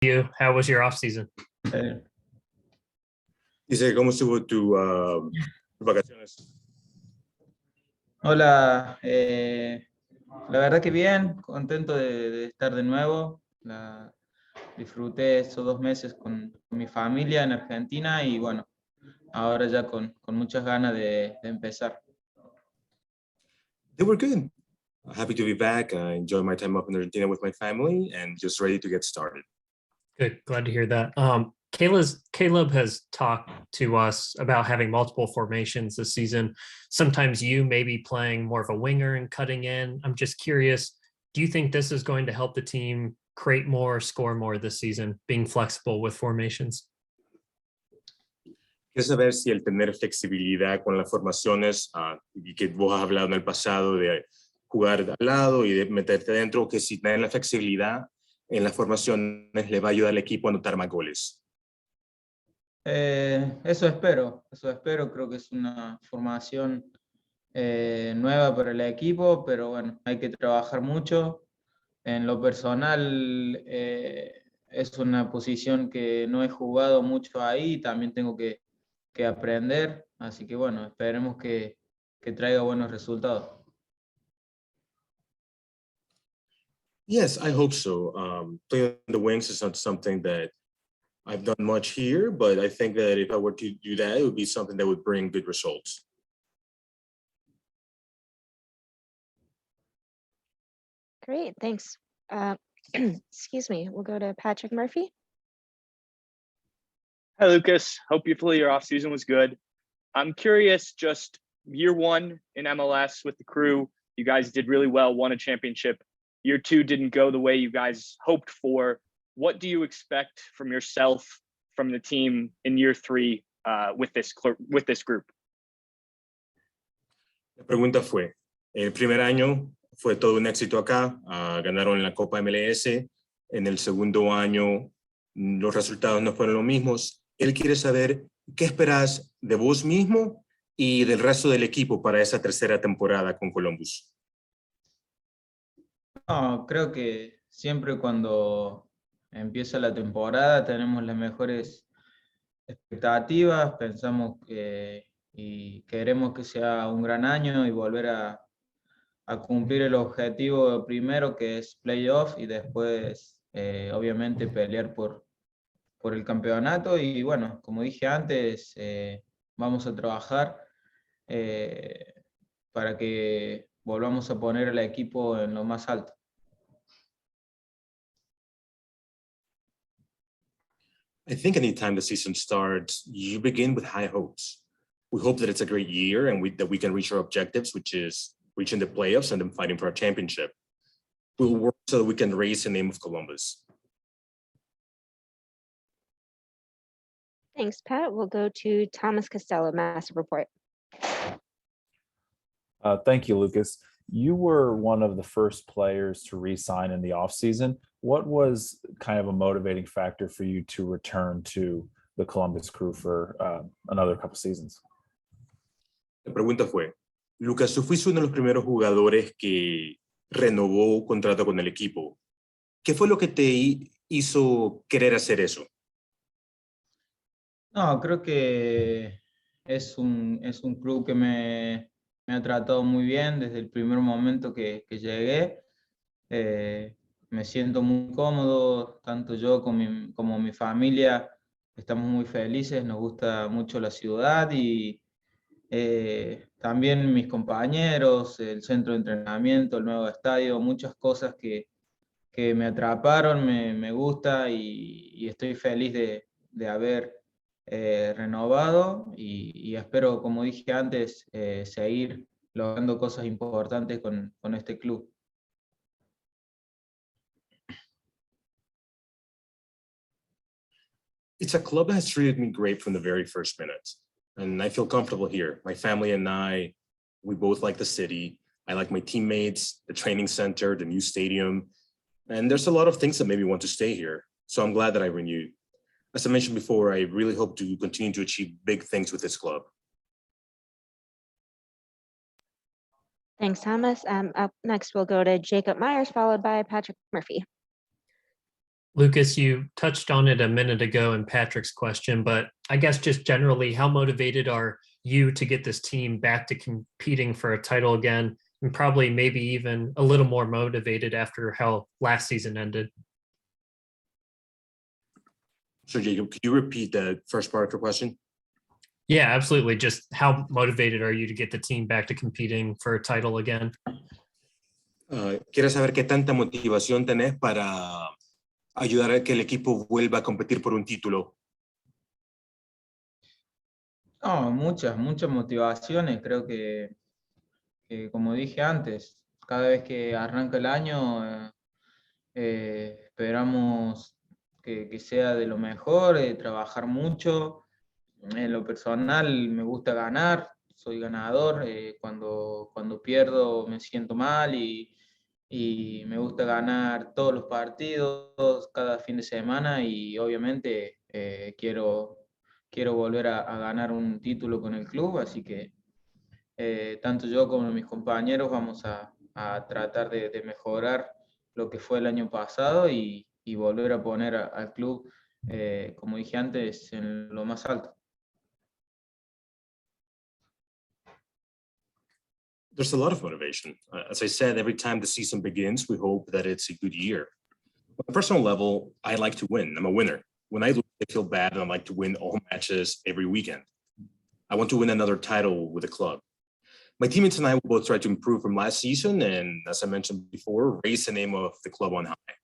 you. How was your off season? Eh, Dice, ¿cómo estuvo tus vacaciones? Hola, la verdad que bien, contento de estar de nuevo. Disfruté estos 2 meses con mi familia en Argentina y bueno, ahora ya con muchas ganas de empezar. They were good. Happy to be back. I enjoyed my time up in Argentina with my family and just ready to get started. Good. Glad to hear that. Caleb has talked to us about having multiple formations this season. Sometimes you may be playing more of a winger and cutting in. I'm just curious, do you think this is going to help the team create more, score more this season, being flexible with formations? Quiero saber si el tener flexibilidad con las formaciones y que vos has hablado en el pasado de jugar al lado y de meterte dentro, que si tener la flexibilidad en las formaciones le va a ayudar al equipo a anotar más goles. Eso espero, creo que es una formación nueva para el equipo, pero bueno, hay que trabajar mucho. En lo personal, es una posición que no he jugado mucho ahí, también tengo que aprender, así que bueno, esperemos que traiga buenos resultados. Yes, I hope so. Playing on the wings is not something that I've done much here, but I think that if I were to do that, it would be something that would bring good results. Great, thanks. Excuse me, we'll go to Patrick Murphy. Hi, Lucas. Hope you feel your off season was good. I'm curious, just year one in MLS with the crew, you guys did really well, won a championship. Year two didn't go the way you guys hoped for. What do you expect from yourself, from the team in year three with this group? La pregunta fue, el primer año fue todo un éxito acá, ganaron la Copa MLS, en el segundo año los resultados no fueron los mismos. Él quiere saber qué esperas de vos mismo y del resto del equipo para esa tercera temporada con Columbus. No, creo que siempre cuando empieza la temporada tenemos las mejores expectativas, pensamos y queremos que sea un gran año y volver a cumplir el objetivo primero, que es playoff, y después obviamente pelear por el campeonato. Y bueno, como dije antes, vamos a trabajar para que volvamos a poner al equipo en lo más alto. I think anytime the season starts, you begin with high hopes. We hope that it's a great year and that we can reach our objectives, which is reaching the playoffs and then fighting for a championship. We will work so that we can raise the name of Columbus. Thanks, Pat. We'll go to Thomas Costello, Massive Report. Thank you, Lucas. You were one of the first players to re-sign in the offseason. What was kind of a motivating factor for you to return to the Columbus Crew for another couple seasons? La pregunta fue, Lucas, tú fuiste uno de los primeros jugadores que renovó contrato con el equipo. ¿Qué fue lo que te hizo querer hacer eso? No, creo que es un club que me ha tratado muy bien desde el primer momento que llegué. Me siento muy cómodo, tanto yo como mi familia estamos muy felices, nos gusta mucho la ciudad y también mis compañeros, el centro de entrenamiento, el nuevo estadio, muchas cosas que me atraparon, me gusta y estoy feliz de haber renovado y espero, como dije antes, seguir logrando cosas importantes con este club. It's a club that has treated me great from the very first minute, and I feel comfortable here. My family and I, we both like the city. I like my teammates, the training center, the new stadium, and there's a lot of things that made me want to stay here. So I'm glad that I renewed. As I mentioned before, I really hope to continue to achieve big things with this club. Thanks, Thomas. Up next, we'll go to Jacob Myers, followed by Patrick Murphy. Lucas, you touched on it a minute ago in Patrick's question, but I guess just generally, how motivated are you to get this team back to competing for a title again, and probably maybe even a little more motivated after how last season ended? So Jacob, could you repeat the first part of your question? Yeah, absolutely. Just how motivated are you to get the team back to competing for a title again? Quiero saber qué tanta motivación tenés para ayudar a que el equipo vuelva a competir por un título. No, muchas motivaciones. Creo que, como dije antes, cada vez que arranca el año esperamos que sea de lo mejor, trabajar mucho. En lo personal me gusta ganar, soy ganador. Cuando pierdo me siento mal y me gusta ganar todos los partidos cada fin de semana y obviamente quiero volver a ganar un título con el club, así que tanto yo como mis compañeros vamos a tratar de mejorar lo que fue el año pasado y volver a poner al club, como dije antes, en lo más alto. There's a lot of motivation. As I said, every time the season begins, we hope that it's a good year. On a personal level, I like to win. I'm a winner. When I lose, I feel bad, and I like to win all matches every weekend. I want to win another title with the club. My teammates and I will both try to improve from last season, and as I mentioned before, raise the name of the club on high.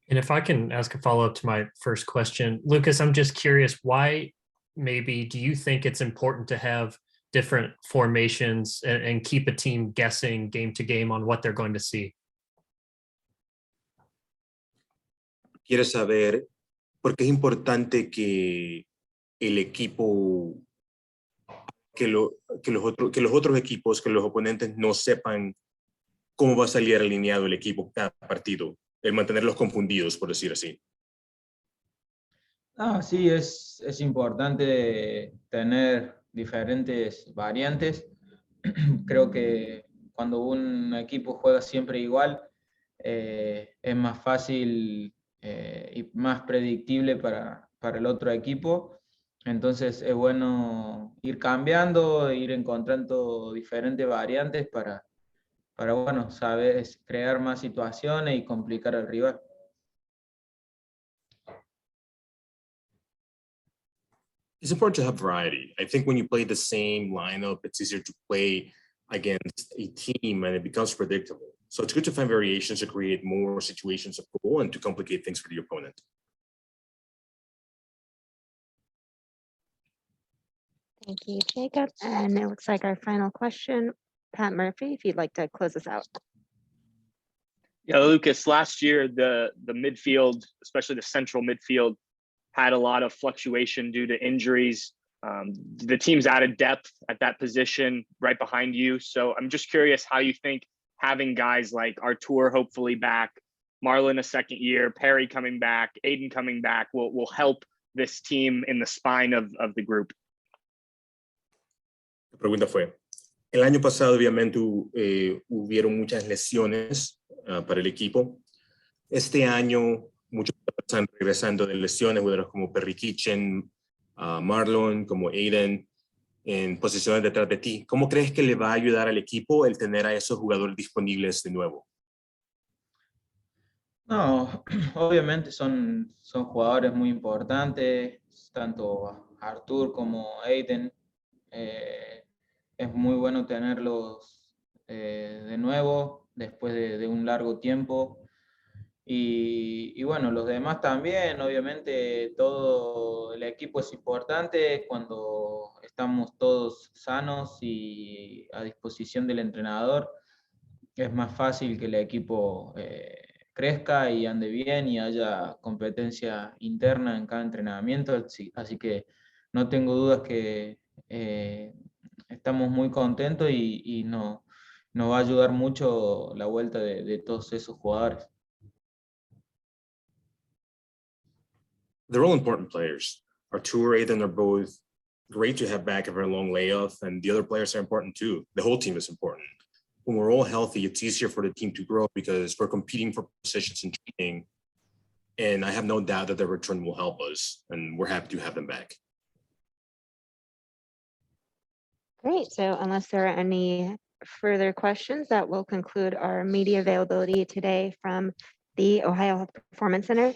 And if I can ask a follow-up to my first question, Lucas, I'm just curious, why maybe do you think it's important to have different formations and keep a team guessing game to game on what they're going to see? Quiero saber por qué es importante que el equipo, que los otros equipos, que los oponentes no sepan cómo va a salir alineado el equipo cada partido, el mantenerlos confundidos, por decir así. Sí, es importante tener diferentes variantes. Creo que cuando un equipo juega siempre igual, es más fácil y más predictible para el otro equipo. Entonces es bueno ir cambiando, ir encontrando diferentes variantes para bueno, saber crear más situaciones y complicar al rival. It's important to have variety. I think when you play the same lineup, it's easier to play against a team and it becomes predictable. So it's good to find variations to create more situations of goal and to complicate things for the opponent. Thank you, Jacob. And it looks like our final question, Pat Murphy, if you'd like to close us out. Yeah, Lucas, last year, the midfield, especially the central midfield, had a lot of fluctuation due to injuries. The team's added depth at that position right behind you. So I'm just curious how you think having guys like Artur hopefully back, Marlon a second year, Perry coming back, Aiden coming back will help this team in the spine of the group. La pregunta fue, el año pasado obviamente hubieron muchas lesiones para el equipo. Este año muchos están regresando de lesiones, jugadores como Perry Kitchen, Marlon, como Aiden, en posiciones detrás de ti. ¿Cómo crees que le va a ayudar al equipo el tener a esos jugadores disponibles de nuevo? No, obviamente son jugadores muy importantes, tanto Artur como Aiden. Es muy bueno tenerlos de nuevo después de un largo tiempo. Y bueno, los demás también, obviamente todo el equipo es importante cuando estamos todos sanos y a disposición del entrenador. Es más fácil que el equipo crezca y ande bien y haya competencia interna en cada entrenamiento. Así que no tengo dudas que estamos muy contentos y nos va a ayudar mucho la vuelta de todos esos jugadores. They're all important players. Artur, Aiden are both great to have back after a long layoff, and the other players are important too. The whole team is important. When we're all healthy, it's easier for the team to grow because we're competing for positions in training And I have no doubt that their return will help us, and we're happy to have them back. Great. So unless there are any further questions, that will conclude our media availability today from the Ohio Health Performance Center.